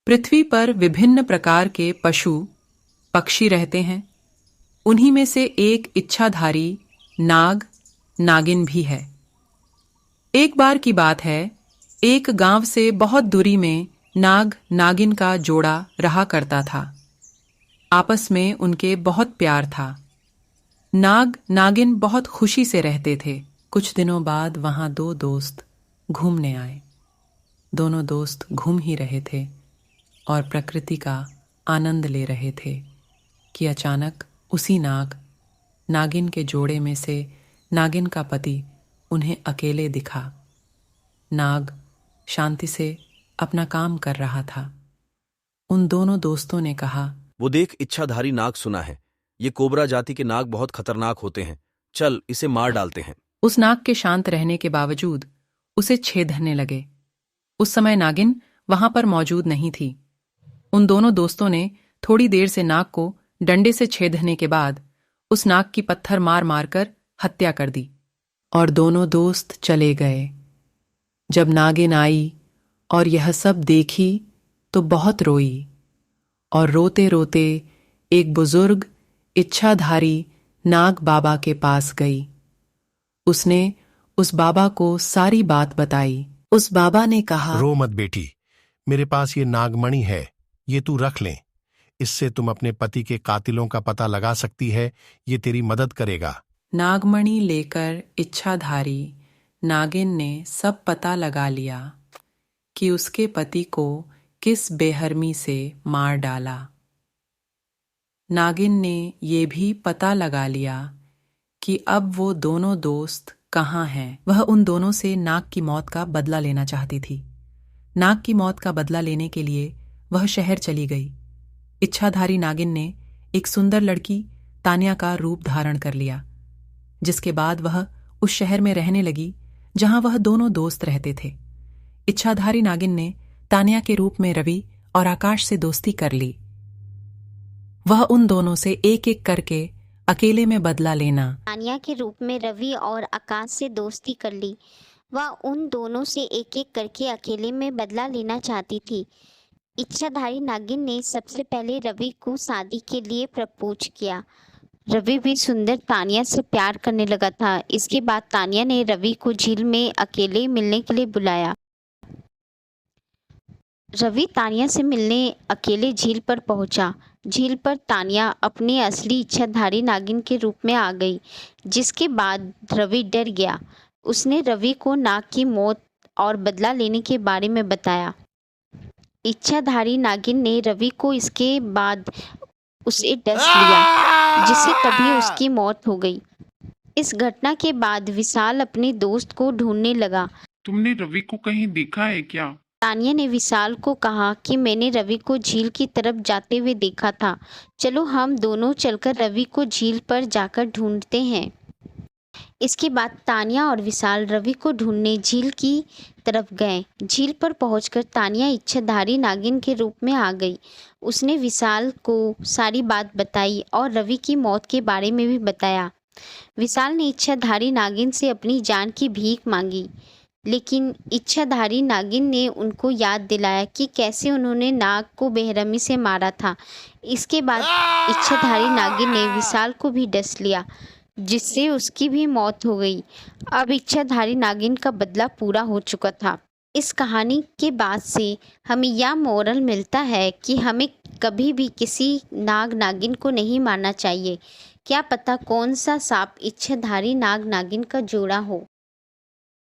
पृथ्वी पर विभिन्न प्रकार के पशु पक्षी रहते हैं। उन्हीं में से एक इच्छाधारी नाग नागिन भी है। एक बार की बात है, एक गांव से बहुत दूरी में नाग नागिन का जोड़ा रहा करता था। आपस में उनके बहुत प्यार था। नाग नागिन बहुत खुशी से रहते थे। कुछ दिनों बाद वहां दो दोस्त घूमने आए। दोनों दोस्त घूम ही रहे थे और प्रकृति का आनंद ले रहे थे कि अचानक उसी नाग नागिन के जोड़े में से नागिन का पति उन्हें अकेले दिखा। नाग शांति से अपना काम कर रहा था। उन दोनों दोस्तों ने कहा, वो देख, इच्छाधारी नाग सुना है। ये कोबरा जाति के नाग बहुत खतरनाक होते हैं। चल इसे मार डालते हैं। उस नाग के शांत रहने के बावजूद उसे छेदने लगे। उस समय नागिन वहां पर मौजूद नहीं थी। उन दोनों दोस्तों ने थोड़ी देर से नाग को डंडे से छेदने के बाद उस नाग की पत्थर मार मार कर हत्या कर दी और दोनों दोस्त चले गए। जब नागिन आई और यह सब देखी तो बहुत रोई और रोते रोते एक बुजुर्ग इच्छाधारी नाग बाबा के पास गई। उसने उस बाबा को सारी बात बताई। उस बाबा ने कहा, रो मत बेटी, मेरे पास ये नागमणि है, ये तू रख ले। इससे तुम अपने पति के कातिलों का पता लगा सकती है। ये तेरी मदद करेगा। नागमणि लेकर इच्छाधारी नागिन ने सब पता लगा लिया कि उसके पति को किस बेहरमी से मार डाला। नागिन ने ये भी पता लगा लिया कि अब वो दोनों दोस्त कहाँ हैं। वह उन दोनों से नाग की मौत का बदला लेना चाहती थी। नाग की मौत का बदला लेने के लिए वह शहर चली गई। इच्छाधारी नागिन ने एक सुंदर लड़की तान्या का रूप धारण कर लिया, जिसके बाद वह उस शहर में रहने लगी जहां वह दोनों दोस्त रहते थे। इच्छाधारी नागिन ने तान्या के रूप में रवि और आकाश से दोस्ती कर ली। वह उन दोनों से एक एक करके अकेले में बदला लेना। तान्या के रूप में रवि और आकाश से दोस्ती कर ली। वह उन दोनों से एक एक करके अकेले में बदला लेना चाहती थी। इच्छाधारी नागिन ने सबसे पहले रवि को शादी के लिए प्रपोज किया। रवि भी सुंदर तान्या से प्यार करने लगा था। इसके बाद तान्या ने रवि को झील में अकेले मिलने के लिए बुलाया। रवि तान्या से मिलने अकेले झील पर पहुंचा। झील पर तान्या अपने असली इच्छाधारी नागिन के रूप में आ गई, जिसके बाद रवि डर गया। उसने रवि को नाग की मौत और बदला लेने के बारे में बताया। इच्छाधारी नागिन ने रवि को इसके बाद उसे डस लिया, जिससे तभी उसकी मौत हो गई। इस घटना के बाद विशाल अपने दोस्त को ढूंढने लगा। तुमने रवि को कहीं देखा है क्या? तान्या ने विशाल को कहा कि मैंने रवि को झील की तरफ जाते हुए देखा था। चलो हम दोनों चलकर रवि को झील पर जाकर ढूंढते हैं। इसके बाद तान्या और विशाल रवि को ढूंढने झील की तरफ गए। झील पर पहुंचकर तान्या इच्छाधारी नागिन के रूप में आ गई। उसने विशाल को सारी बात बताई और रवि की मौत के बारे में भी बताया। विशाल ने इच्छाधारी नागिन से अपनी जान की भीख मांगी, लेकिन इच्छाधारी नागिन ने उनको याद दिलाया कि कैसे उन्होंने नाग को बेरहमी से मारा था। इसके बाद इच्छाधारी नागिन ने विशाल को भी डस लिया, जिससे उसकी भी मौत हो गई। अब इच्छाधारी नागिन का बदला पूरा हो चुका था। इस कहानी के बाद से हमें यह मोरल मिलता है कि हमें कभी भी किसी नाग नागिन को नहीं मारना चाहिए। क्या पता कौन सा सांप इच्छाधारी नाग नागिन का जोड़ा हो।